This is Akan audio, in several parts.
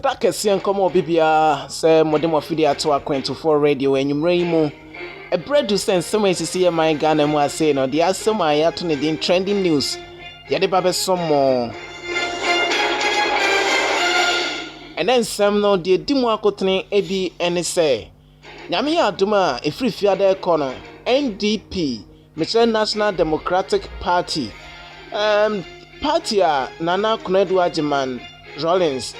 Takesian komo bibia se modemo fidi ato akwentufor radio enyumre mu ebredu sense some sisi my Ghana mu ase no dia asema ya to ne din trending news ya de babe somo enen sem no de dimu akotene ebi ene se nyame ya aduma efrifia da ekono NDP National Democratic Party party a Nana Kunedu Ajiman Rollins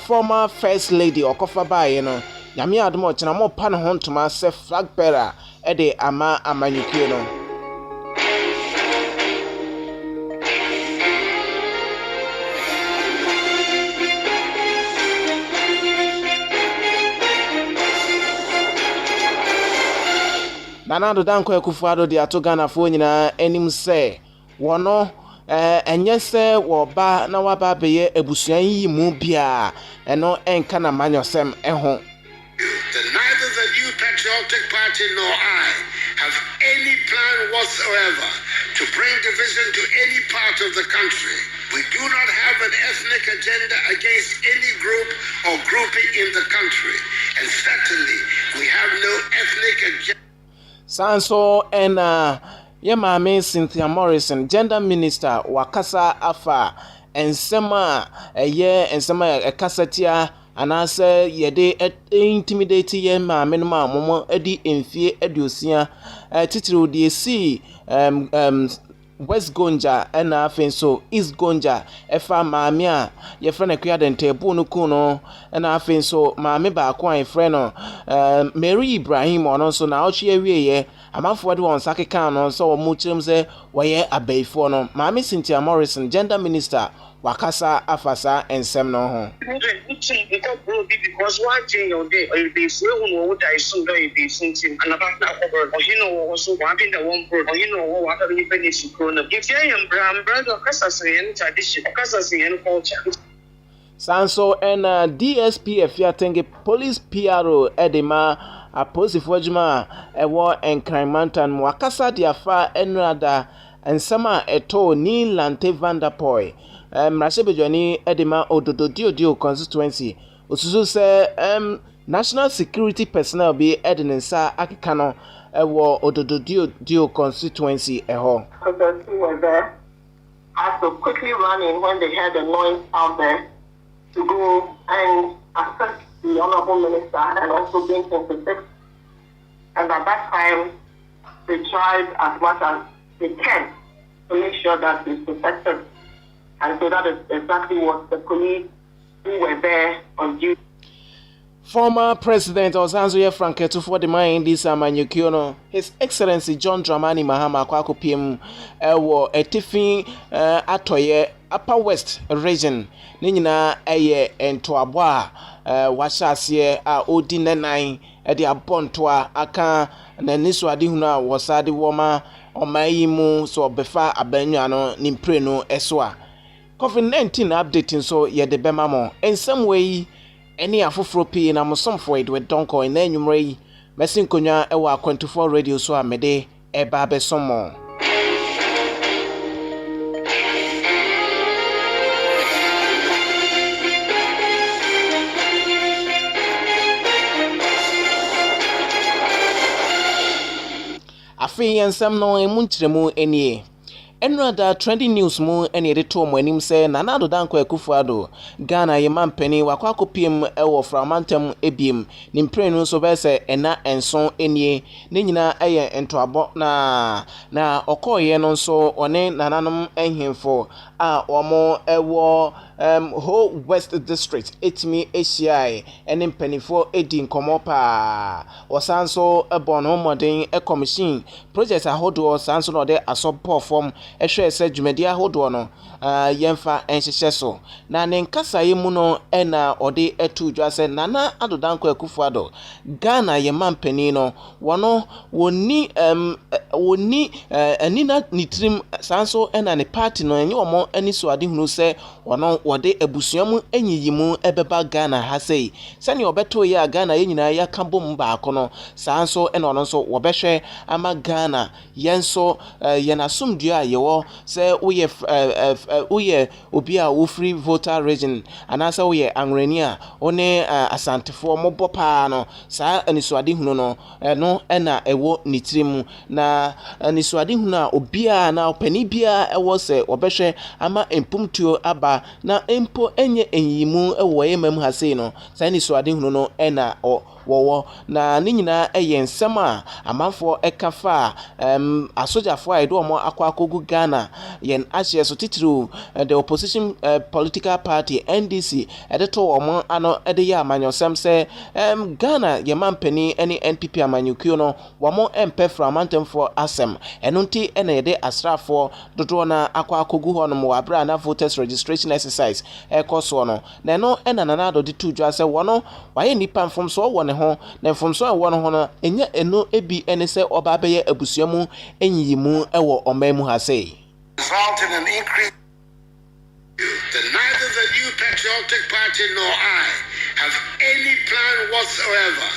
former first lady okofa bae no nyame adom ochena mo pa ne ho ntoma se flag bearer e de ama amanyukie no Nana do danko ekufuado de ato Ghana fo nyina anim se wono enye se wo ba na wa ba beye ebusuan yi mu bia eno enka na manyosem eho. Neither the New Patriotic Party nor I have any plan whatsoever to bring division to any part of the country. We do not have an ethnic agenda against any group or grouping in the country, and certainly we have no ethnic agenda. Sanso and Yemame Cynthia Morrison, gender minister, wakasa afa, ensema ensema kasatia, anase yede intimidate yemame numa momo edi enfie edusia, titiri die si West Gonja ena afenso East Gonja efa maame a ye frɛ na kua dente bu no ku no ena afenso maame ba ko an frɛ no Mary Ibrahim ono so na ochie awieye amafo de won sakeka no so wo mu kyerem se woye abaifo no maame Cynthia Morrison gender minister wakasa afasa ensem no ho because one day or day or they say who would I soon do be something and about that or also one thing that one bro or what are you finish if you am brother kasase tradition kasase culture Sanso and DSP Fiatenge police PRO edema aposifo adwuma ewo enkranmantan wakasa diafa enrada ensema eto ni Lante Vanderpoy Mrashebejoni edema odododio constituency osusu se national security personnel be edinsa akikano ewo odododio constituency eho. Because we were there, had to quickly run in when they heard the noise out there to go and assist the honorable minister and also bring things to fix. And at that time, they tried as much as they can to make sure that he's protected. And so that is exactly what the police who were there on duty. Former President Osanzo Franketu for the mind this Amanyukiono, His Excellency John Dramani Mahama Kwako PM ewo etifin atoye Upper West region ninyina eye entoabwa washase a odi nenan de abontoa aka na niso ade hunu a wosade woma omayimu so befa abanwa no nimpre no eso a COVID-19 updating so ye de bema mo in some way any afoforo pii na mosomfo edwe donko na enwumre yi mesin konwa ewa akwantufor radio so amede eba besomo afi yansam no emunchiremu enie Enrada trending news mu ene de to mo anim se Nana Addo Dankwa Akufo-Addo Ghana ye mampani wakwa kopiem ewo framantem ebiem nimprenu so be se ena enson enie ne nyina eye entoabo na okoye no so one nananom ehemfo a omo ewo whole West District etimi ACI ene mpanifo edi nkomo pa osanso ebono modern e commission project ahodo sanso no de asopo form ehwe se dwumadi ahodo no yemfa enhyehyɛ so na ne nkasa ye mu no ena ode etu dwa se Nana Addo Dankwa Akufo-Addo Ghana ye mampani no wono woni anina nitrim sanso ena ne party no enye omo ani so ade hunu se wono wode abusuamu enyiyimu ebeba Ghana ha sei sani obeto ya Ghana yenyina ya kambom baako no saa nso eno no nso wobehwe ama Ghana yenso yenasumdua yewo se uye obi a wo free voter region anasa uye angreni a one asantefo mobo pa no saa anisuade hunu no no ena ewo nitirimu na anisuade hunu a obi a na opani bia ewo se obehwe ama empumtuo aba na empo enye enyimu ewo yemam ha sei no saa anisuade hunu no ena wowo na ne nyina eye nsem a amanfo ekafa asojafo a edo mo akwakogu Ghana yen ahye so titru the opposition political party NDC edeto omo ano ede ya amanyosem se Ghana ye mampani ene NPP amanyukuo no womo empe framantemfo asem eno nti ene yede asrafo dodo na akwakogu ho no mo abra na voters registration exercise ekoso no na eno ena na do de tudwa se wono waye nipa mfom so wo ne ho na mfom so wo no ho no enya eno ebi ene se oba beye abusuamu enyimu ewo omamu ha sei result in an increase that neither the new patriotic party nor I have any plan whatsoever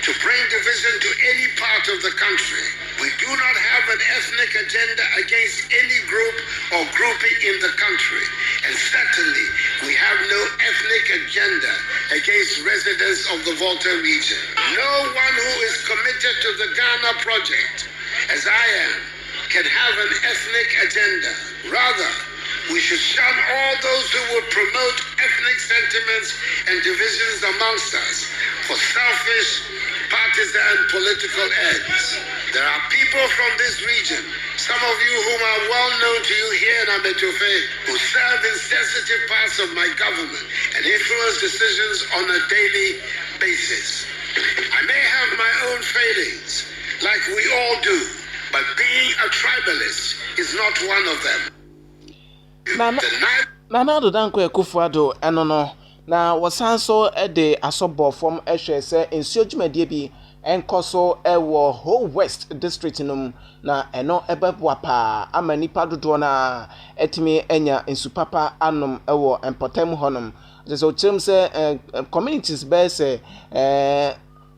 to bring division to any part of the country. We do not have an ethnic agenda against any group or grouping in the country. And certainly, we have no ethnic agenda against residents of the Volta region. No one who is committed to the Ghana project, as I am, can have an ethnic agenda. Rather, we should shun all those who would promote ethnic sentiments and divisions amongst us for selfish, partisan political ends. There are people from this region, some of you whom are well known to you here in Ametofe, who serve in sensitive parts of my government and influence decisions on a daily basis. I may have my own failings, like we all do, but being a tribalist is not one of them. na do danko ekufuado eno no na wasanso de asobo from ehwe se ensuo dwumadie bi enkoso ewo whole west district num na eno ebeboa pa ama nipa dodo na etimi enya ensupapa anom ewo empotem honum so chim se communities be se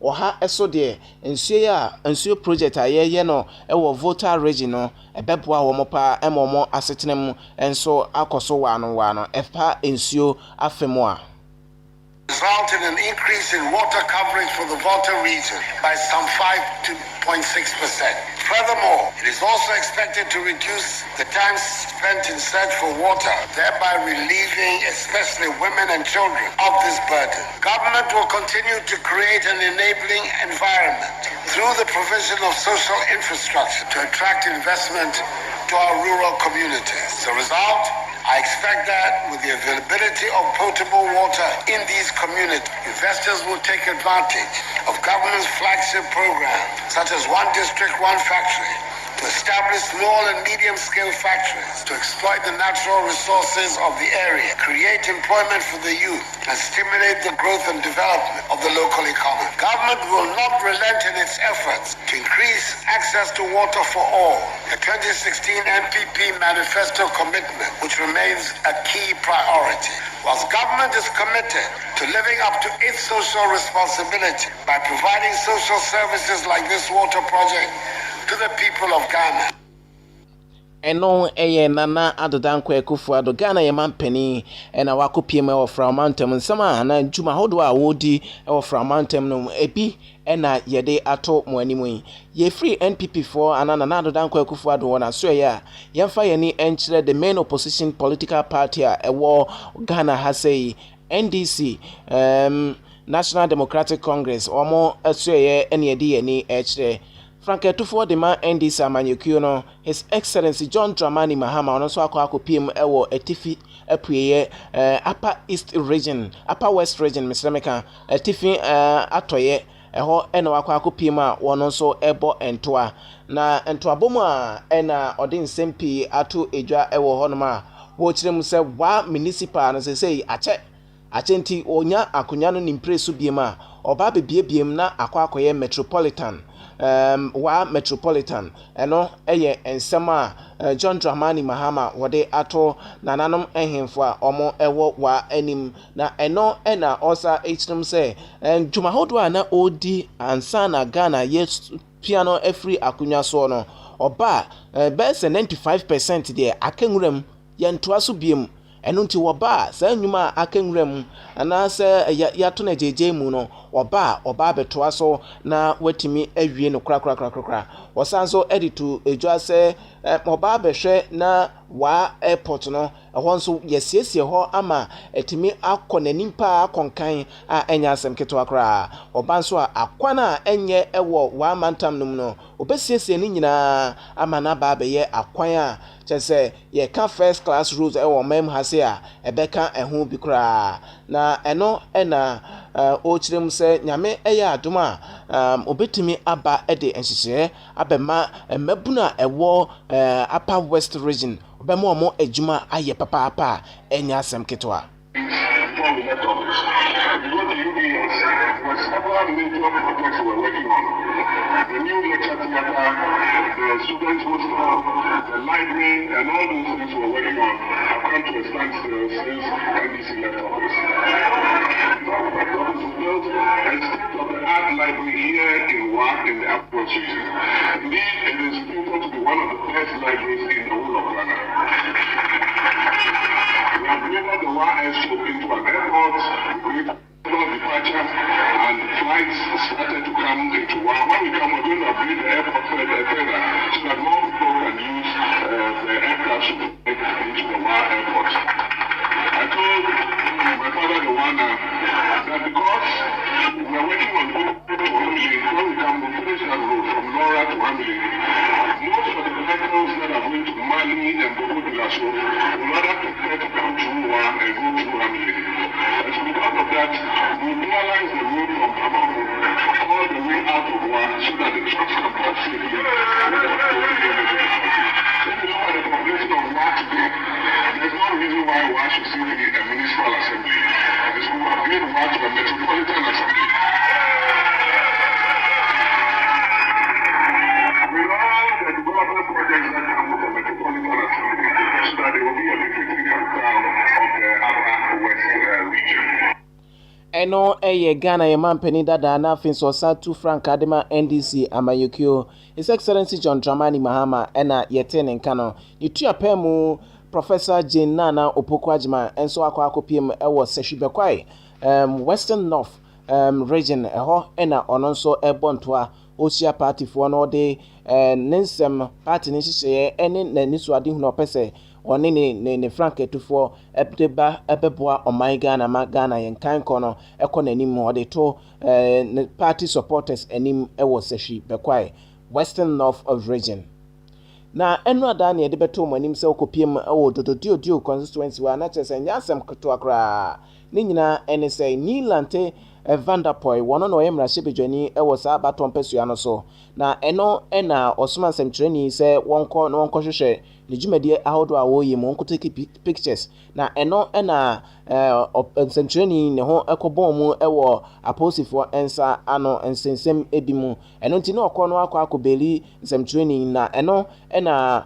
oha eso de ensuo project ayeye no ewo voter region no ebeboa wo mopa emomo asetenem enso akoso wano efa ensuo afemo a result in an increase in water coverage for the Volta region by some 5.6%. Furthermore, it is also expected to reduce the time spent in search for water, thereby relieving especially women and children of this burden. Government will continue to create an enabling environment through the provision of social infrastructure to attract investment to our rural communities. As a result, I expect that with the availability of potable water in these communities, investors will take advantage of government's flagship program, such as One District, One Factory, to establish small and medium-scale factories, to exploit the natural resources of the area, create employment for the youth, and stimulate the growth and development of the local economy. Government will not relent in its efforts to increase access to water for all, the 2016 NPP manifesto commitment, which remains a key priority. Whilst government is committed to living up to its social responsibility by providing social services like this water project to the people of Ghana. Eno eye nana adodanko ekufuado Ghana ye mampani ena wakopiem e framantam nsama na juma hodo a wodi e framantam no ebi ena yede ato mo animu ye free NPP for anana na adodanko ekufuado wona so ya yemfa ye ni enchire the main opposition political party a ewo Ghana ha sei NDC National Democratic Congress omo asoye ene yede ye ni echire Franketufo de man NDC amanyekuo no His Excellency John Dramani Mahama ono so akopiem ewo etifi apueye Upper East region Upper West region Mr. etifi atoye eho ena akopiem a wono so ebo entoa na entoabomu a ena odi nsempi ato edwa ewo hono ma wo kirem se wa municipal no sei ache nti onya akonya no nimpresu biema oba bebiebiem na akoye metropolitan wa metropolitan eno eye ensema John Dramani Mahama wode ato nananom ehemfo a omo ewo wa anim na eno ena osa echinim se dwumahodo a na odi ansa na Ghana yes piano every akunya so no oba best 95% de akanwuram yentoa so biem eno nti woba saa nnwuma akanwuram ana se yato na jeje mu no oba betoa so na watimi awie no kra wasanso editu edwa se oba behwe na wa airport no ɛhɔ nso yɛsiesie hɔ ama etimi akɔ n'animpa akɔnkan a enya asɛm ketewa koraa ɔba nso a akwana a enye ɛwɔ wa mantam nom no obesiesie ne nyinaa ama na ba bɛyɛ akwan a kyerɛ yɛka first class rules ɛwɔ mam ha se a ɛbɛka ɛho bi koraa na ɛno ɛna okyerem sɛ nyame ɛyɛ adom a obetimi aba ɛde nhyehyɛ abɛma mmabuna ɛwɔ upper west region obɛma ɔmo adwuma ayɛ papaapa ɛnya asɛm ketewa. The new lecture theater, the students' hostel, the library, and all those things we're working on have come to a standstill since NDC left office. The office is built a state-of-the-art library here in WAC in the Upward region. Indeed, it is proven to be one of the best libraries in the whole of Ghana. We have delivered the WAC airstrip into an airport with departures and flights started to come into WAC. When we come, we're going to upgrade the airport further so that more people can use the aircraft to get into the WAC airport. I told my father, the one, that because we are working on Hamilton, when we come, we finish that road from Laura to Hamilton. Most of the vehicles that are going to Mali and Bobo Dulaso will rather prefer to come through WAC and go through Hamilton. And so because of that, we realize the road from Hamilton all the way out of WAC so that the trucks can pass safely. If you look at the population of WAC today, there's no reason why WAC should still be a municipal assembly. And so we have made WAC a metropolitan assembly. With all the development projects that come with the metropolitan assembly, so that there will be a befitting capital of the upper west region. Eno Ghana Yemampeni dada na finso satu Frank Adema NDC amayokio His Excellency John Dramani Mahama ena yetene nkano nitua pemu Professor Jane Nana Opoku-Agyeman enso akopiem ewo Sehwibekwai Western North region eho ena ono nso ebontoa Osia party for no de nensem party ni hyehyɛ ene naniso ade hu no pese one ne Frank etufo ebdeba ebeboa oman Ghana ma Ghana yenkan kono ekɔ nanim ode to ne party supporters enim ewo Sehwibekwai Western North of region na enu ada na yede beto manim se okopiem ewo dododio constituency wa na chese nyasem keto akra ne nyina ene se Nilante Vanderpoy wono no yemra shebedwani ewo sa baton pesua no so na eno ena osoma semtreni se wonko no wonko hwehwe ne dwumadie ahodo a woyi mu wonko take pictures na eno ena semtreni ne ho ekobon mu ewo aposifo ensa ano ensensem ebimu eno nti no okọ no akobeli semtreni na eno ena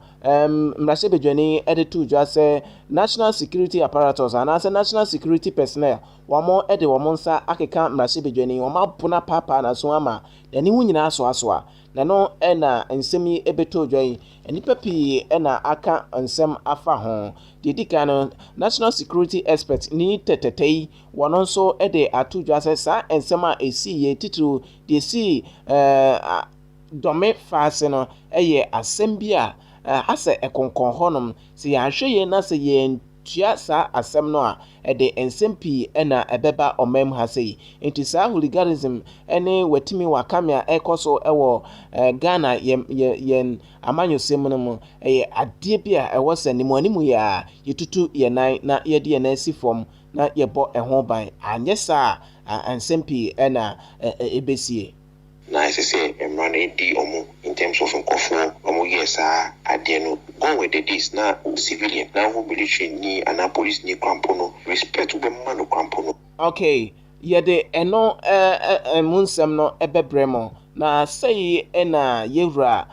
mrashebedwani editu dwa se national security apparatus and as national security personnel wamo ede wamo nsa akeka mrashebedwani wama puna papa na so ama dani hu nyina aso a na no ena nsemi ebeto dwan enipa pi ena aka nsem afa ho didika no national security expert ni tetetei wono nso ede atu dwa se sa nsem a esi ye titru de si dome fase no eye asem bia ase ekonkon honom se ya hwe ye na se ye tua sa asem no a ede ensempi ena ebeba omem ha sei enti sa hooliganism ene watimi wakamia ekoso ewo Ghana yen amanyosem no mu ade bia ewo se nimanimu ya yetutu ye nan na yede ye na sifom na yebo eho ban anyesa ensempi ena ebesie na say emrane di omo in terms of nkofo omo yesa adeno go with this na civilian na ho military ni ana police ni krampono respect be man krampono. Okay, yɛde ɛno mu nsɛm no ɛbɛbrɛ mo na sɛyi ɛna yɛwura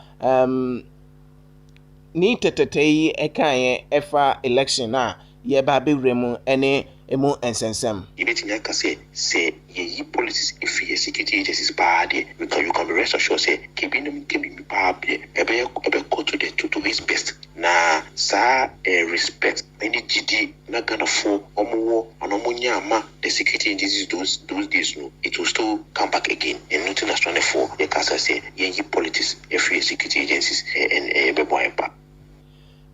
ni tetete yi ɛkaeɛ ɛfa election a yɛba bɛwura mu ɛne emu nsɛnsɛm. Yɛbɛtumi aka sɛ yɛyi policies ɛfiri yɛ security agencies paa deɛ you can be rest assured sɛ kebinom paa ɛbɛkɔ to his best na saa respect ɛne gyidi na Ghanafoɔ ɔmowɔ ana ɔmonya ama the security agencies those days no it will still come back again ɛno nti na astronefoɔ yɛkasa sɛ yɛyi politics ɛfiri yɛ security agencies ɛbɛbɔ ayɛ pa.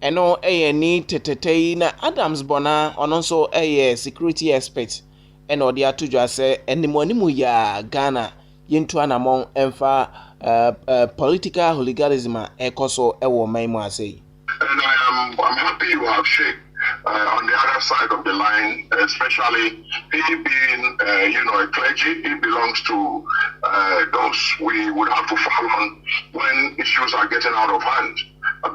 Eno ni tetete na Adams Bona ono nso security expert ena odi atudwa se enimonimu ya Ghana yentu anamon emfa political hooliganism ekoso ewo maimu asei. And I'm happy you have Sheikh on the other side of the line, especially he being a clergy. He belongs to those we would have to fall on when issues are getting out of hand.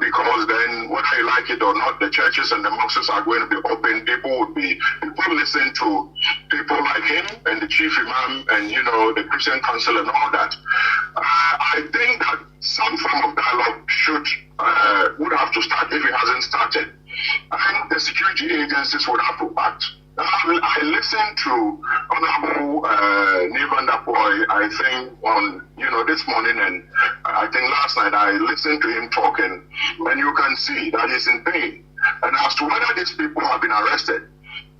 Because then, whether you like it or not, the churches and the mosques are going to be open. People listen to people like him and the chief imam and the Christian council and all that. I think that some form of dialogue would have to start if it hasn't started. And the security agencies would have to act. I listened to Honorable Nivandapoy, I think, on this morning, and I think last night I listened to him talking, and you can see that he's in pain. And as to whether these people have been arrested,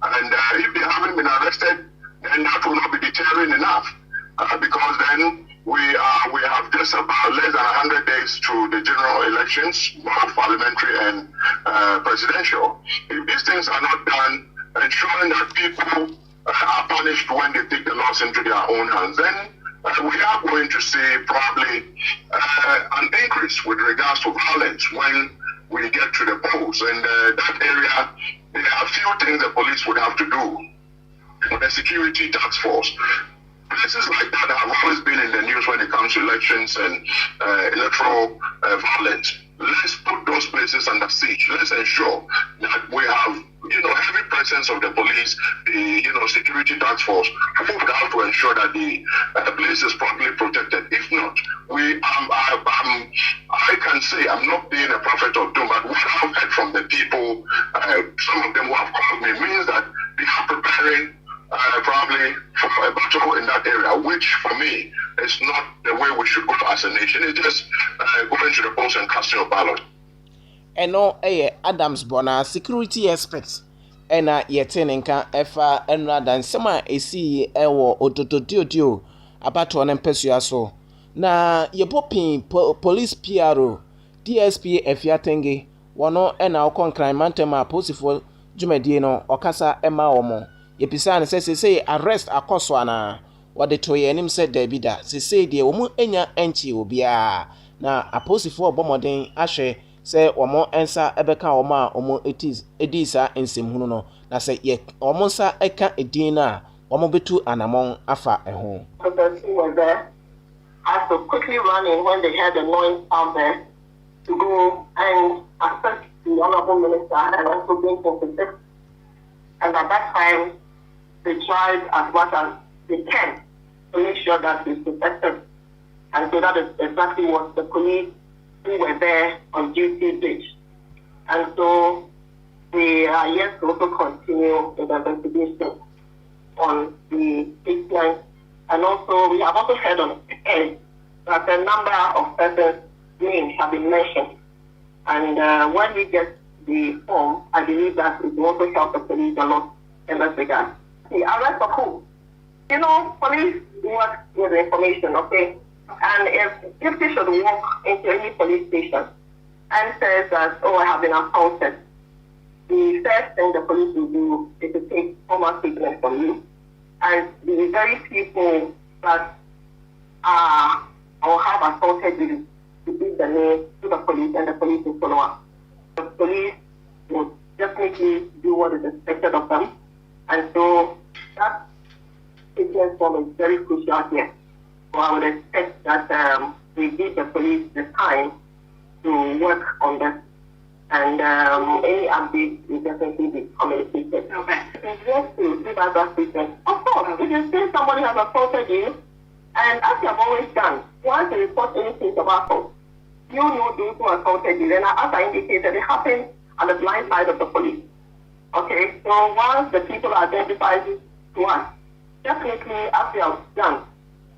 and if they haven't been arrested, then that will not be deterring enough, because then we have just about less than 100 days to the general elections, both parliamentary and presidential. If these things are not done, ensuring that people are punished when they take the laws into their own hands, then we are going to see probably an increase with regards to violence when we get to the polls. And that area, there are a few things the police would have to do. The security task force, places like that have always been in the news when it comes to elections and electoral violence. Let's put those places under siege. Let's ensure that we have, heavy presence of the police, the, security task force, who would have to ensure that the place is properly protected. If not, I can say I'm not being a prophet of doom, but what I've heard from the people, some of them who have called me, means that they are preparing probably for a battle in that area, which for me is not the way we should go as a nation. It's just going to the polls and casting a ballot. Eno Adams Bona security experts ena yetene nka efa enra dan sema esi ewo otototio abato na mpesua so na yebopin police PRO DSP Efiatenge wono ena okonkran mantema posifo dwumadie no okasa ema omo yepisa ne sese arrest akoso ana wode to yenim se Davida sese de omu enya enchi obia na aposifo obomoden ahwe se omo ensa ebeka omo a omo edisa ensemhunu no na se ye omo nsa eka edin na omo betu anamon afa eho. The team was there, had to quickly run in when they heard the noise out there to go and assist the honorable minister and also bring him to this. And at that time, they tried as much as they can to make sure that he's protected. And so that is exactly what the police who were there on duty did. And so we are yet to also continue the investigation on the baseline. And also we have also heard on air that a number of persons' names have been mentioned. And when we get the form, I believe that it will also help the police a lot in this regard. The arrest of who? Police work with information, okay? And if they should walk into any police station and says that, I have been assaulted, the first thing the police will do is to take formal statement from you. And the very people that are or have assaulted you to give the name to the police, and the police will follow up. The police will definitely do what is expected of them. And so that statement form is very crucial here. So I would expect that we give the police the time to work on this and any updates will definitely be communicated. Okay. It's just to give us that statement. Of course, if you say somebody has assaulted you, and as you have always done, once you report anything of assault, you know those who assaulted you. And as I indicated, it happened on the blind side of the police. Okay, so once the people are identified to us, definitely as we have done,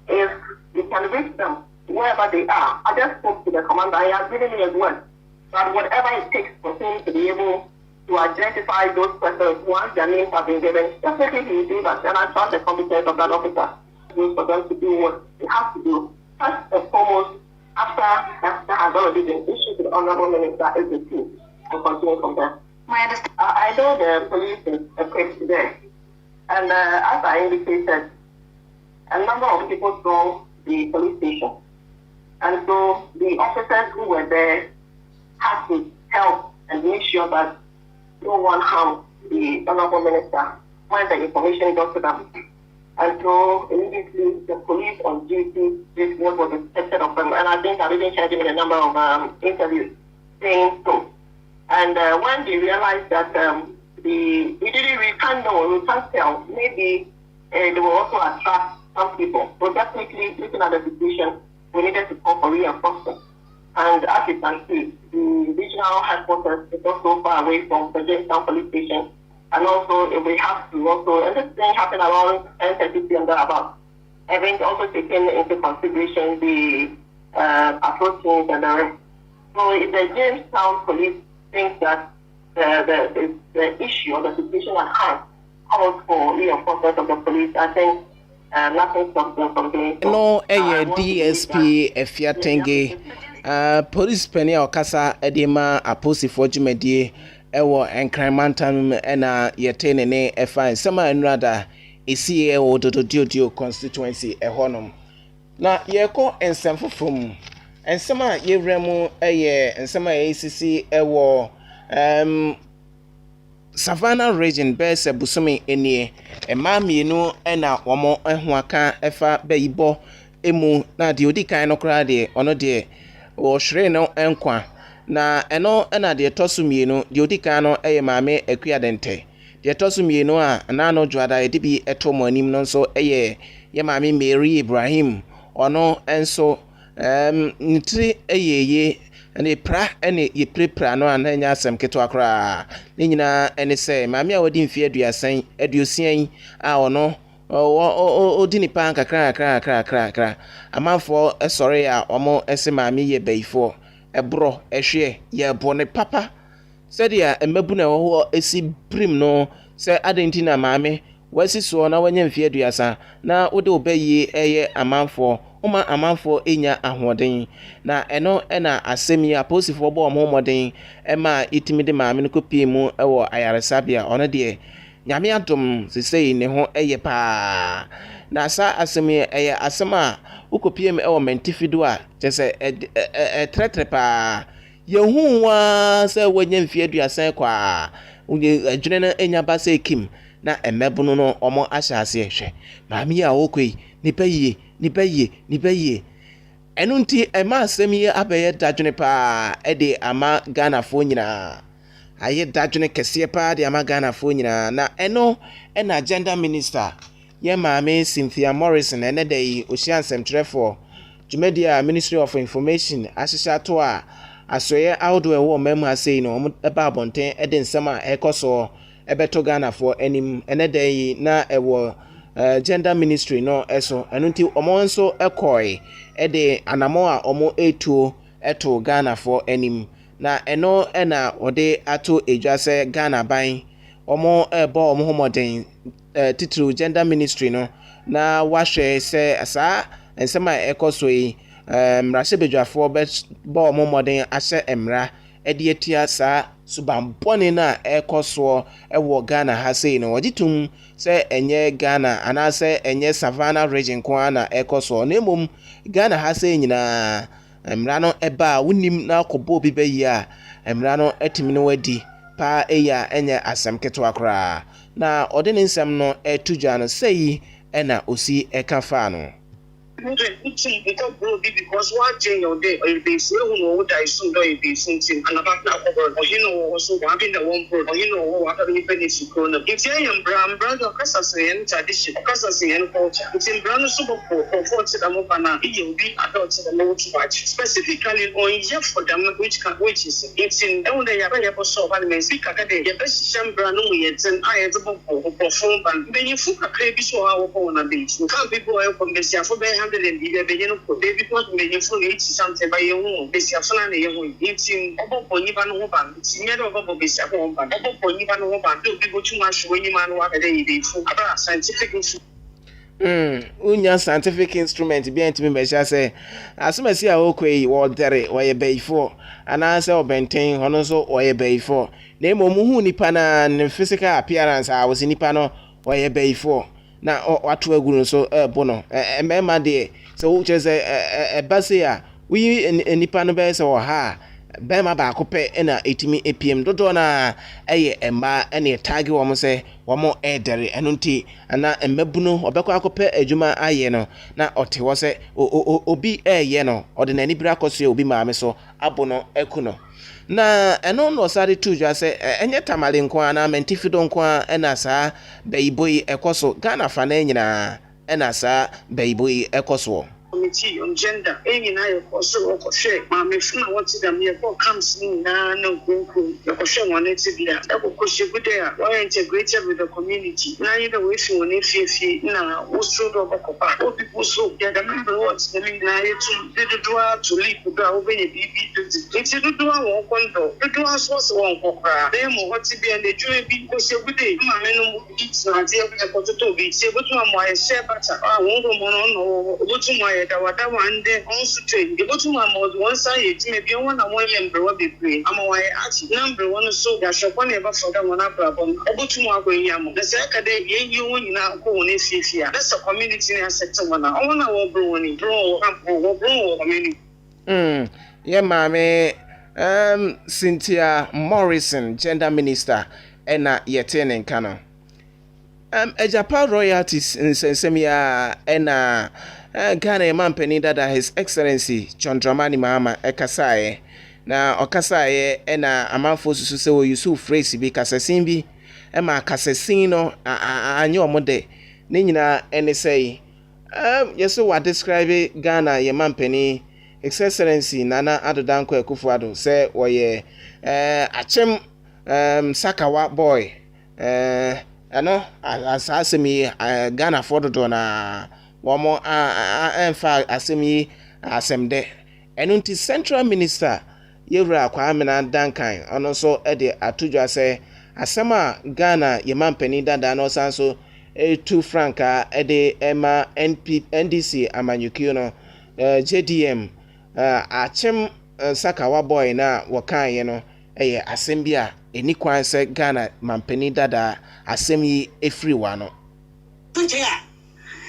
if we can reach them wherever they are, I just spoke to the commander, he has given me a word that whatever it takes for him to be able to identify those persons once their names have been given, definitely he will do that. And I trust the competence of that officer for them to do what they have to do. First and foremost, after that has already been issued to the Honorable Minister, is the team to continue from there. I know the police is equipped today, and as I indicated, a number of people saw the police station, and so the officers who were there had to help and make sure that no one harmed the Honorable Minister when the information got to them. And so immediately the police on duty did what was expected of them, and I think I've even shared in a number of interviews saying so. And when they realized that we can't know, we can't tell, maybe they will also attract some people. So definitely looking at the situation, we needed to call for reinforcement. And as you can see, the regional headquarters is also far away from the Jamestown police station. And also we have to also, and this thing happened around 10:30 p.m. thereabouts. Having also taken into consideration the patrol teams and the rest. So if the Jamestown police think that the issue or the situation at hand calls for reinforcement of the police, I think nothing stops them from doing so. No, DSP Efiatenge, police penny or Casa Edema, Aposi for Jumedie, Ewo and Crimantam, and Yetene, a fine summer and rather a CEO Dodio constituency, a honum. Now, Yeko and Sanfo from. And some ye remo a year and some ACC a war Savannah region bears a busumi any a mammy no and a woman and waka efa beibo emu na diodika no crade or no dear or shreno enqua na eno and a dear tosumi no diodika no a mame a quiadente. Dear tosumi no a nano juada dibi a tomonim non so a year ye mammy Mary Ibrahim or no and so. Nitri eyeye ane pra ane ye prepra no ananya asem keto akra ne nyina ene se maame a wodi mfie aduosan a ono odi ni pan kakra amanfo esore a omo ese maame ye baifo ebro ehwe ye bone papa sadia emabu na wo esi brim no se adentina maame wasi so na wanya mfie aduasa na wode obayi eye amanfo Uma amanfo enya ahoden na eno ena asemi aposifo bo omomoden ema itimide maame no kopie mu ewo ayaresabia ono de nyame adom sesei ne ho eye pa na sa asemi eye asema ukopie mu ewo mentifido a tese tretre pa yehu wa se wanya mfie aduasan kwa adwene na enya ba se kim na emebunu no omo ahyase ehwe maame a okoi nipa yie enu nti ema asem ye abeye dadwene pa ede ama Ghana fo nyina aye dadwene kese pa de ama Ghana fo nyina na eno na agenda minister ye maame Cynthia Morrison ene dey Oceansem trefo Jumedia Ministry of Information ashisha to a asoye outdoor wo memu asei no eba abonten ede nsem a ekoso ebeto Ghana fo enim ene dey na ewo gender ministry no eso enunti omo nso ekoi ede anamo a omo etuo eto Ghana for enim na eno ena ode ato edwase Ghana ban omo ebo omo homoden titru gender ministry no na wahwe se asa ensema ekoso yi mrase bedwafo bo omo moden ahye emra ede etia sa subampone na ekoso ewo Ghana ha sei no wajitum se enye Ghana anase enye Savannah region kwa na ekoso na emom Ghana ha sei nyina emra no eba wonim na akobo bi bayi a emra no etimi no wadi pa eya enye asem keto akra na ode ne nsem no etugya no sei ena osi eka fa no because what change your day or if they say who would I soon do if they something and about now over or also one being the one or what are you pennies to corner. If I am brown brother Cassasian tradition, Cassasian culture, it's in brown super for 40 Amopana, you'll be adults in the low too much. Specifically on Jeff for them, which is it's in only a very so one may speak a day, the best sham brown it's an eye for perform and then you fuck a crazy so our own a beach. You can't be boy from the Sia for 100 and the beginning of David not made you fully something by your own. The Sia it's in Obo Ivan Hoban, it's near Obo Bisia Hoban, Obo Ivan Hoban, do people too much when you man what a day for scientific. Unya scientific instrument be ntimi measure say asomasi a okoi wo dere wo ye beifo ananse obenten hono so wo ye beifo na emomu hu nipa na ne physical appearance a wo nipa no wo ye beifo na wato aguru so ebo no emema de so wo chese ebase a wi nipa no be se wo ha bema ba akopɛ na etimi epiem dodo na eye emma ene tag wo mo se wo mo edere eno nti ana emmabuno obekɔ akopɛ adwuma aye no na ɔte wo se obi eye no ɔde nani bra kɔso obi maame so abo no ekuno na eno no sare tujwa se enye tamale nko ana mentifido nko ana saa baiboyi ekoso Ghana fa na nyina ena saa baiboyi ekoso Committee on gender, any I also share. My friend, what's them here for comes in now, no good. The question wanted to be that will push you good there. Why integrated with the community? Now you know if you want if now, also the Copa, all people so get the member what's the mean now to do to leave the over a baby. It's a do our one door. The doors was one Copa. They more what to be and the jury because you good day. My men it's not here to be. Say what my share butter. I won't go on what to my that one day also train the bottom one side it may be one and 1 year bro be free I'm why ask number one so that shop on ever for that one problem about tomorrow yam the second day you now go on here that's a community sector one I want to bro community yeah mame Cynthia Morrison gender minister ena yetene nkano Ejapa royalties nsensemia ena Ghana mampeni dada His Excellency John Dramani Mahama ekasaye na okasaye ena amanfo susu se wo Yusuf phrase bi kasasin bi ema kasasin no anye omode ne nyina ene sei yeso wa describe Ghana ye mampeni His Excellency Nana Addo Dankwa Akufo-Addo se wo ye achem Sakawa boy ano asasemi Ghana for do na womo enfa asemi asemde enunti Central Minister Yewura Kwame Dankan ono so ede atudwa se asema Ghana yemampani dada no sanso 2 franka ede ema NDC amanyukio no JDM achem Sakawa boy na wakan ye no eye asembia eni kwan se Ghana mampani dada asemi efriwa no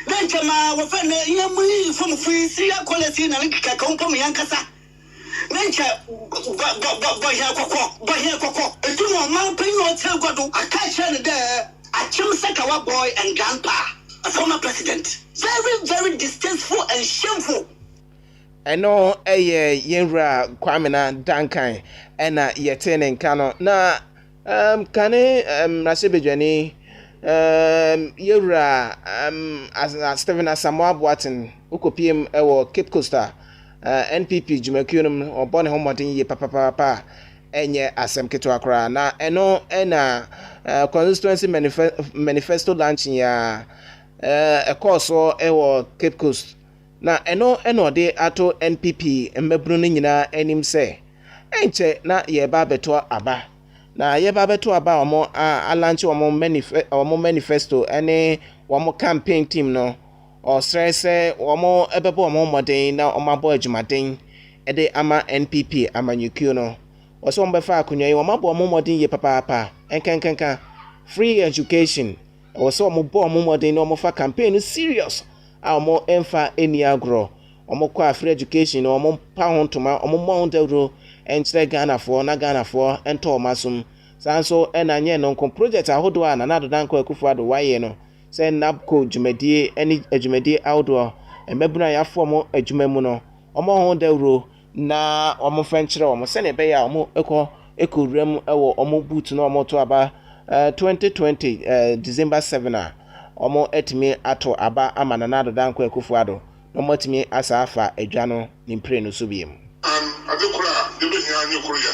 Benchama wafane yamu from free ya quality na nkika komkom yankasa mencha bahia kwakwa etumo man penyo hotel gwado akacha ne there Achim Sakawa boy and grandpa a former president very distasteful and shameful eno Yewura Kwame Dankan ena yetene nkano na kane nasebejani Yewura Stephen Asamoah Boateng ukopiem ewo Cape Coast NPP jumakunum obone homodin ye papa enye asem keto akra na eno ena constituency manifesto launching ya ekoso ewo Cape Coast na eno de ato NPP mbebru no nyina enim se enche na ye ba beto aba na yeba beto aba omo alanche omo manifesto ene omo campaign team no o stress omo ebebo omo modern na omo abo adwumaden ede ama NPP amanyukio no oso mbefa akunwa yi omo abo omo modern ye papa enkenkenka free education oso omo bo omo modern omo fa campaign serious omo emfa eni agro omo kwa free education omo pa hontoma omo mo ndewro enchire Ghana for na Ghana for ento masum sanso enanye no nko project ahodo a Nana Addo Dankwa Akufo-Addo waye no se NABCO dwumadie eni adwumadie outdoor emebuna yafo mo adwuma mu no omo ho dawro na omo fenkyere omo se ne be ya omo ekoram ewo omo boot na omo to aba 2020 December 7 a omo etimi ato aba amana na Danko Akufo-Addo no motimi asa afa adwa no ni mpre no so biem.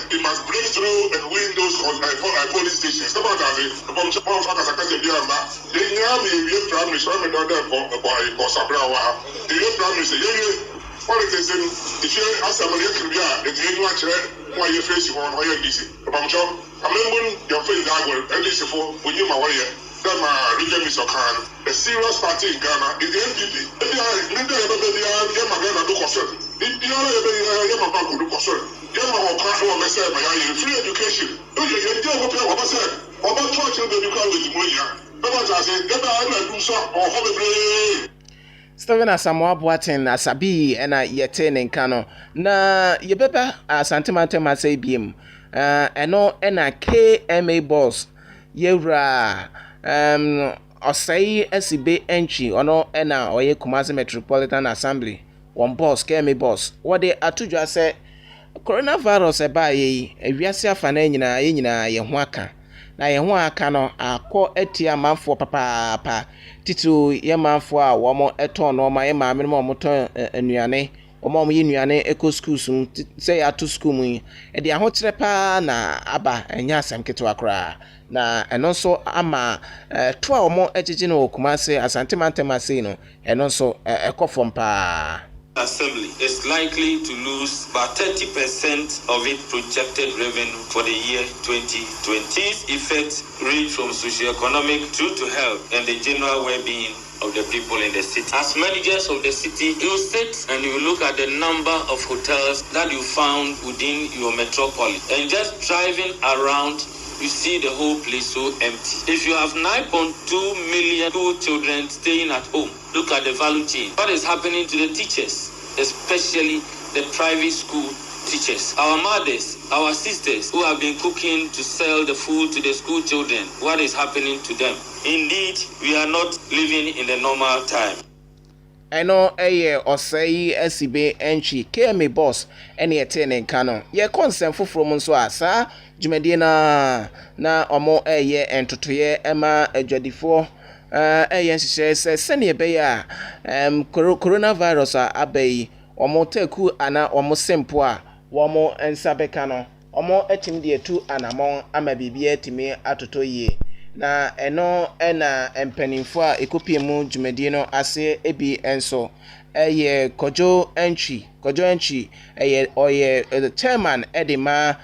It must break through and win those polling stations. Come on, David. The bomb factors are going to be on that. They have the Prime Minister, I'm not there for Sabrawa. The Prime Minister, politics, if you ask somebody to be the genuine chair, why you face you on why DC. The bomb job, I'm not your friend that will, at least for when you my warrior. That my region is Okan. The serious party in Ghana is the NPP. Maybe I get my Ghana look concern. If you are a bank look concern. You know what class one message my free education. You don't go pay what I said. About 2 children you can with money. But I said, get out do so or holiday. Steven Asamoah Boateng asabi ena yete ne nka no na yebeba asantemantem asai biem eno ena KMA boss yewra osai asibe entry ono ena oye Kumasi Metropolitan Assembly one boss KMA boss what they atudwa say coronavirus eba yi ewiase afa na nyina ye ho aka na ye ho aka no akọ etia manfo papa titu ye manfo a wo mo eton no ma ye ma me mo ton anuane wo mo ye nuane eco schools say ya to school mu e de ahokyere pa na aba enya asem keto akra na eno so ama to a wo mo ejiji no Kumasi asantemantem asai no eno so ekofom pa. Assembly is likely to lose about 30% of its projected revenue for the year 2020. These effects range from socio-economic through to health and the general well-being of the people in the city. As managers of the city, you sit and you look at the number of hotels that you found within your metropolis, and just driving around, you see the whole place so empty. If you have 9.2 million school children staying at home, look at the value chain. What is happening to the teachers, especially the private school teachers? Our mothers, our sisters who have been cooking to sell the food to the school children, what is happening to them? Indeed, we are not living in the normal time. Eno osai asibe entry KMA boss ene yete ne nka no ye concern foforo mu nso asa dwumadi na omo entotoye ema adwadifo nhyehyɛ sɛ sɛnea ɛbɛyɛ a coronavirus abai omo taku ana omo simple a womo nsa bɛka no omo etim de etu anamon ama bibia etimi atoto yie na eno ena empanimfo a ekopie mu dwumadi no ase ebi enso kojo entry the chairman edema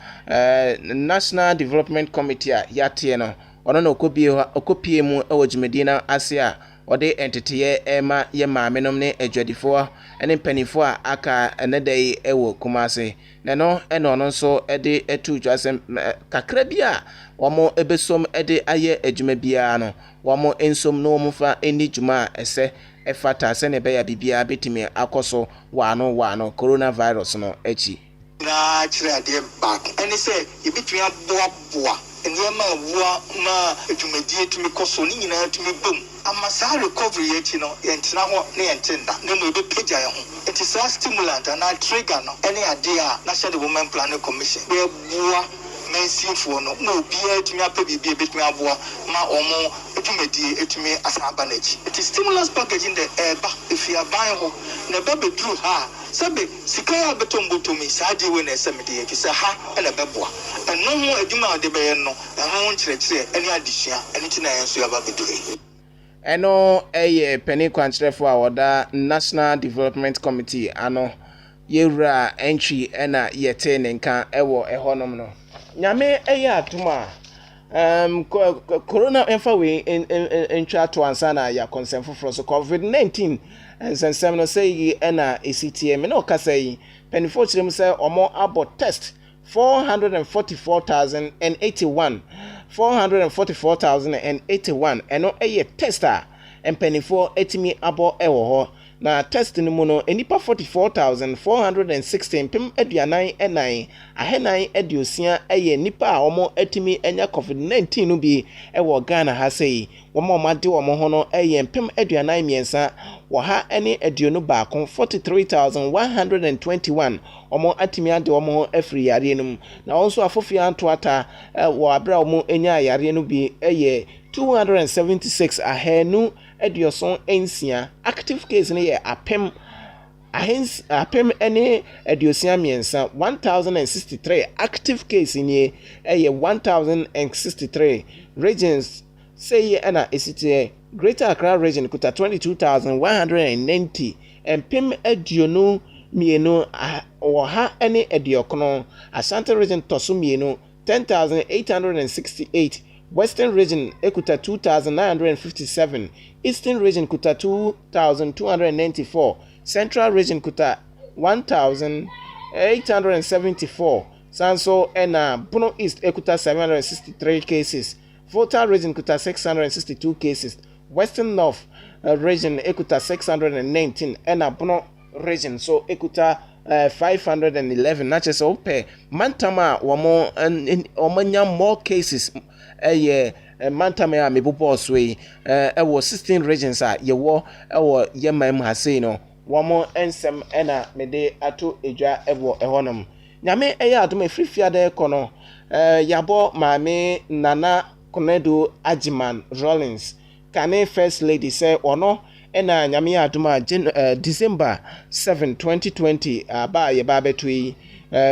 National Development Committee a yate no ono na okopie mu ewo dwumadi na ase a ode entity ema ye maamenom ne adwadifo ene mpanimfo a aka enedai ewo Kumasi na no ene ono nso ede etu dwasem kakra bi a womo ebesom ede aye adwuma bia no womo ensom no womo fa eni dwuma ese efata se ne be ya bibia betimi akoso wano coronavirus no echi na kire ade back ene se yebetumi aboa nneema awua ma adwumadie tumi koso ni nyina tumi bom amasa recovery yechi no yentena ho ne yentenda ne mo be pagya ye ho it is a stimulant and a trigger no ene ade a National Development Planning Commission be boa mensinfo no mo bia tumi apa bibia betumi aboa ma omo adwumadie etumi asaba na echi it is stimulus package in the eba if you are buying ho na be bedru ha sabe sikaya betombotomi saadi we na esemede ekisa ha ena beboa eno ho adwuma de be no ho nkyerɛkyerɛ ene adesua ene ti na yenso yaba bedure eno penny kwankyerɛfo a woda National Development Committee ano yewura entry ena yete ne nka ewo ehonom no nyame atuma corona emfa we entwa to ansa na ya concern for so COVID-19 nsensem no say ena ECTM no kasa yi penifo chirem say omo abo test 444,081 eno tester empenifo etimi abo ewo ho na test no mu no enipa 44,416 mpem aduanan enan ahenan aduosia eye nipa a omo atimi enya covid-19 no bi ewo Ghana ha sei womo made womo ho no eye mpem aduanan miensa wo ha ene aduonu baako 43,121 omo atimi ade womo ho afri yare no na wonso afofia antoata wo abra omo enya yare no bi eye 276 ahenu edioson ensia active case ne ye apem any ediosia miensa 1063 active case ne ye 1063 regions say na esite Greater Accra region kuta 22,190 empem edionu mienu oha any ediokono Ashanti region tosu mienu 10,868 Western region ekuta 2,957 Eastern region kuta 2,294 Central region kuta 1,874 Sanso ena Bono East ekuta 763 cases Volta region kuta 662 cases Western North region ekuta 619 ena Bono region so ekuta 511 na chese ope mantama womo nya more cases mantama ya mebubo so ewo 16 regions a yewo ewo yemam hase no womo ensem ena mede ato edwa ewo ehonum nyame eya adom efrifia kono yabo maame Nana Konedo Ajiman Rollins kane first lady say ono ena nyame adoma December 7 2020 aba ye ba betui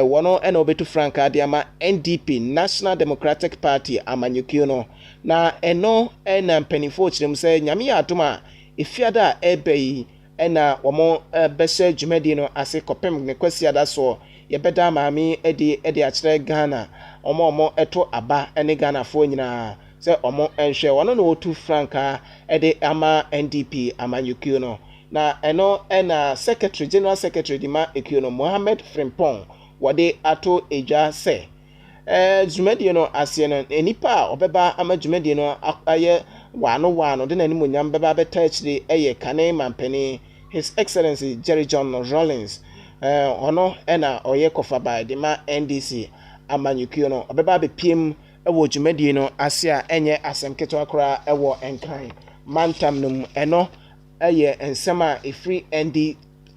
wono ena obetu frank adiama NDP National Democratic Party amanyukio no na eno ena mpenifo chirem say nyame adoma efiada ebei ena womo bese dwumadi no ase kopem ne kwasiada so ye beda maami edi akire Ghana omo eto aba ene Ghana fo nyina se omo enhwe wono no otu franka ede ama NDP amanyukio no na eno ena secretary general secretary dima ekio Mohammed Frimpong wode ato eja se dwumadi no ase no enipa obeba ama dwumadi no aye wano de nani monyam beba beta akire eye kane mampani His Excellency Jerry John Rawlings ono ena oye kofaba dima NDC amanyukio no obeba be piem ewo dwumadi no ase a enye asemketo akora ewo enkan mantam num eno eye ensema efri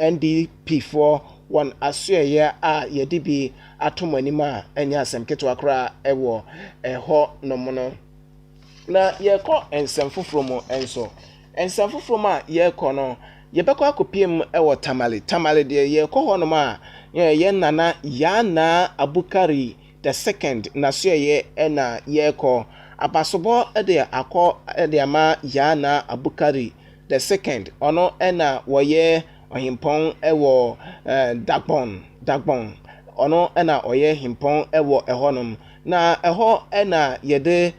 NDP for one asuye a yedibi atomanima enye asemketo akora ewo eho nomono na yeko ensem fofromo enso ensem fofromo a yeko no yebekọ akopiem ewo tamale de yeko hono ma ye nana yana Abukari the second na so ye ena yeko abasobo ede akọ ede ama yana Abukari the second ono ena woye ohimpon ewo dagbon ono ena oye himpon ewo ehonum na eho ena yede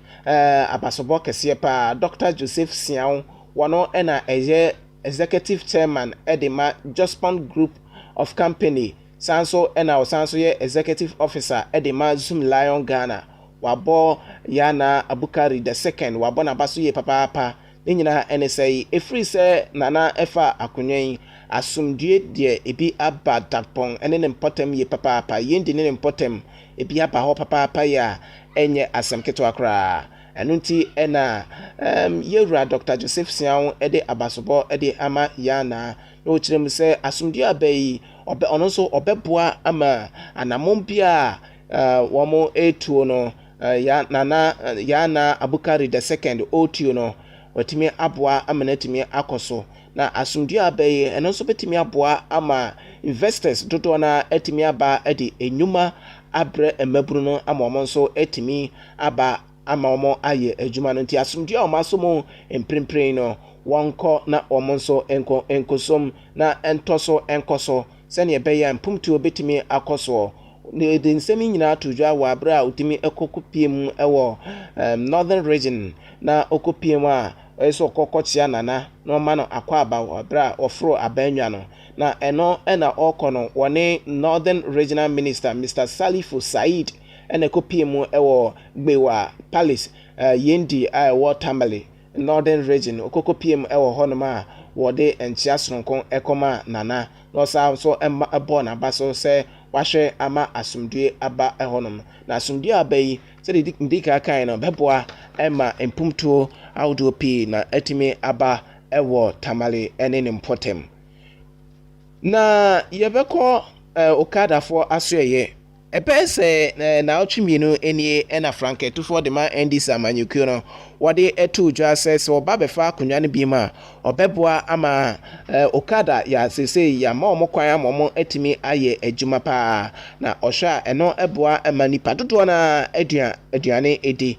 abasobo kese pa Dr. Joseph Siao wono ena eye executive chairman edema Jospon Group of Company sanso ye executive officer edema Zoom Lion Ghana wabo yana Abukari the second wabo na baso ye papa ni nyina NSA efri se nana efa akonwen asumdue de ebi aba dakpon ene ne mpotem ye papa yendi ne mpotem ebi aba ho papa ya enye asemketo akra enunti ena yewura Dr. Joseph Siao ede abasobo ede ama yana no kirem se asumdue abai ono so obeboa ama anamombia womo etuo no yana Abukari the second otuo no watimi aboa ama natimi akoso na asumdue abai eno so betimi aboa ama investors dodo na etimi aba ede enyuma abre emaburu no ama omo so etimi aba ama omo aye adwuma no nti asumdue o masomo emprempren no wonko na omo nso enkosom na entoso enkoso sene ebeya mpumtu obetimi akoso ne de nsemi nyina atodwa wa abra utimi ekokopiem ewo northern region na okopiem a eso kokochia nana no ma no akwa aba abra ofro abanwa no na eno ena okono wone northern regional minister Mr. Salifu Said ene kopiem ewo gbewa palace yendi ewo tamale northern region okokopiem ewo honoma wode enchia soronko ekoma nana no sa so ebo na baso se wahwe ama asumdue aba ehonom na asumdue abai se de ndika kan no beboa ema empumtuo audio p na etimi aba ewo tamale ene ne mpotem na yebeko okada for asoye epese na otwimienu enie ena franke tufo de ma ndis amanyuku no wode etu dwa access oba befa akonwa ne bima obeboa ama okada ya sese ya ma omokwan amomo etimi aye adwuma pa na ohwa eno eboa ama nipa dodo na aduane edi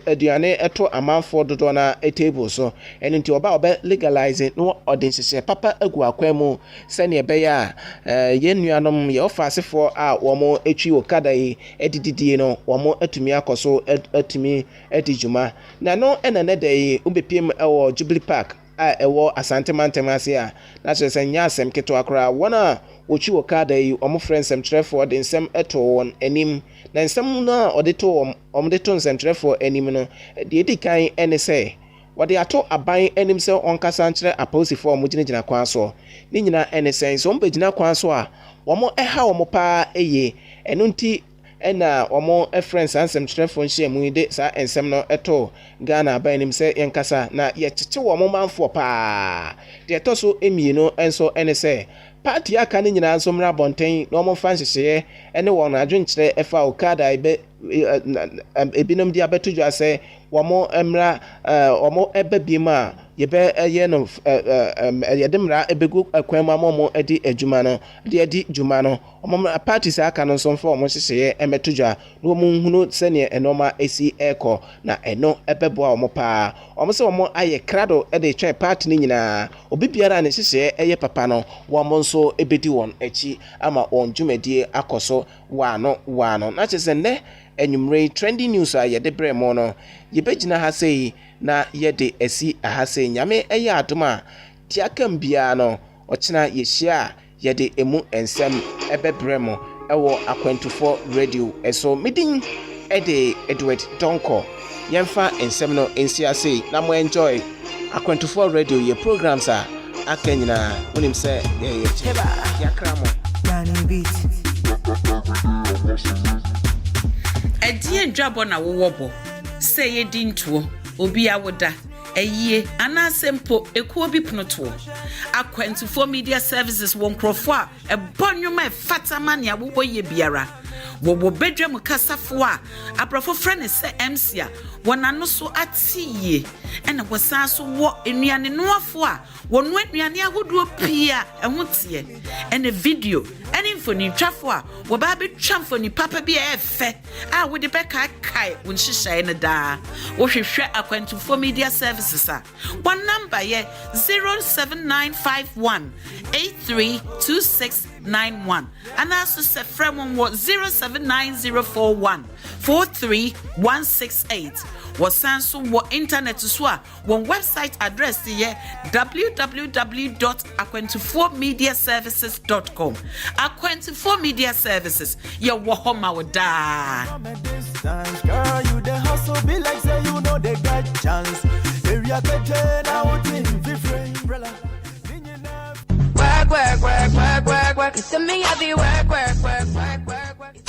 aduane eto amanfo dodo na table so enti oba legalize no odensese papa agu akwemu sene ebeya yenuanom ye ofasefo a womo etwi okada yi edididie no womo atumi akoso atumi edijuma na no enane dey ubepiem ewo Jubilee Park a ewo Asante Mantemase a na chese nya asem keto akra wona ochi okada yi omo friendsem trefo de nsem eto won anim na nsem na odeto omdeto nsem trefo anim no de edikan ene se wode ato aban anim se onkasa nkyere aposifo omugina kwan so ni nyina ene se so mbegina kwan so a womo eha womo pa eye eno nti ena omo friends ansem trefo nhyiamu de sa ensem no eto Ghana aban nim se yenkasa na ye kyekye womo manfo pa de to so emieno enso ene se party aka ne nyina nso mra bonten na omo fan hyehye ene won adwenkyere efa okada ebinom dia betuju ase womo emra omo ebebima yebe eye no yedemra ebegu akwama momo edi adwuma no de edi dwuma no omo parties aka no nso mfa omo hyehye emetujwa no omo hunu sene enoma esi eko na eno ebeboa omo pa omo se omo aye krado ede twa party ni nyina obibiara ne hyehye eye papa no womo nso ebedi won echi ama on dwumadie akoso wano na chese ne enyumre trendy news a yede bremo no yebegina ha sei na yede esi aha sei nyame eye adoma tiakam bia no ochina yehia yede emu ensem ebebremo ewo akwantufo radio eso midin ede Edward Donko yemfa ensem no ensia sei na mo enjoy akwantufo radio ye programs a akanyina wonim se ye cheba yakramo yani beat Edie dwabo na wowobo se ye dintuo obi awoda eyie anasempo ekuo bi pnoto akwantufo media services wonkrofo a ebonwoma efatama ne awobo ye biara wobo bedwam kasafo a aprofo frene se MC a wonano so atie ena wosan so wo enuane noafo a wonu enuane ahodo pia ehotie ena video ena infoni twafo a wo ba betwa mfoni papa bi efe a wo de beka kai won hihye ne da wo hwehwe akwantufo media services a one number ye 07951832691 and also se frem wo 07904143168 wasanso wo internet so a won website address ye www.akwantufomediaservices.com Akwantufo Media Services ye wo homa woda girl you the hustle be like say you know they got chance area better now twin different umbrella work. To me, I be work.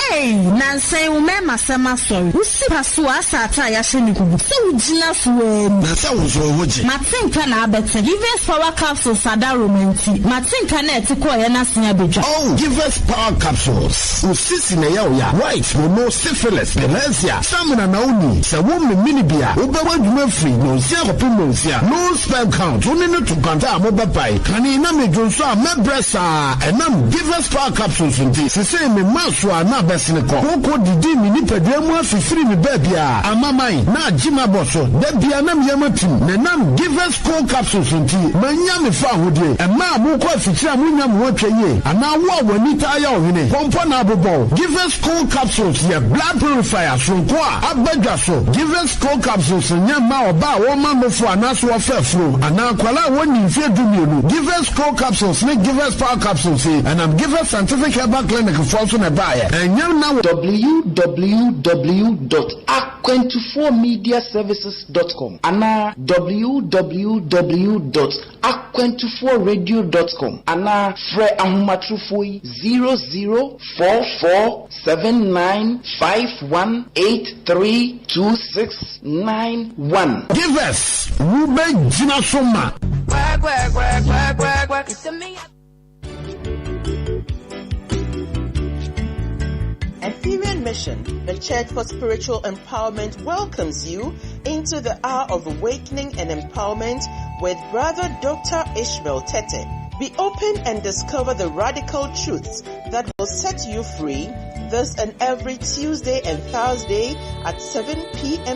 Hey, Nancy, umema sema sorry. Usi pasua sata ya sheni kubu. Se ujina suwe. Nasa uzo uji. Matinka na abete. Give us power capsules sada romenti. Matinka na etikuwa ya nasi ya beja. Oh, give us power capsules. Usisi na yao ya. White, mono, syphilis, dementia. Samina nauni. Se wumi minibia. Ubewa jume free. Nonsia kopi nonsia. No spell count. Unine tukanta amobapai. Kani iname jonsoa mebresa. Enam give us power capsules unti. Sise me maswa na besineko. Koko didi mini pedwemu afifiri mi bebia. Amamai na jima boso. Debia nam yamatim. Nenam give us cold capsules unti. Manyami fa hodie. Ema amuko afikira munyam wotweye. Ana wa wanita aya ohine. Pompo na abobo. Give us cold capsules ye blood purifier sonkwa abadwa so. Give us cold capsules nyama oba wo mamofo anaso afafro. Ana kwala woni mfe dumienu. Give us cold capsules ne give us power capsules and I'm give us scientific herbal clinic for so na buy. www.aqu24mediaservices.com and www.aqu24radio.com and Fre Ahumatrufoi 00447951832691. Give us Ruben Jinasoma. Ephemerian Mission, the Church for Spiritual Empowerment, welcomes you into the hour of awakening and empowerment with Brother Dr. Ishmael Tete. Be open and discover the radical truths that will set you free this and every Tuesday and Thursday at 7 p.m.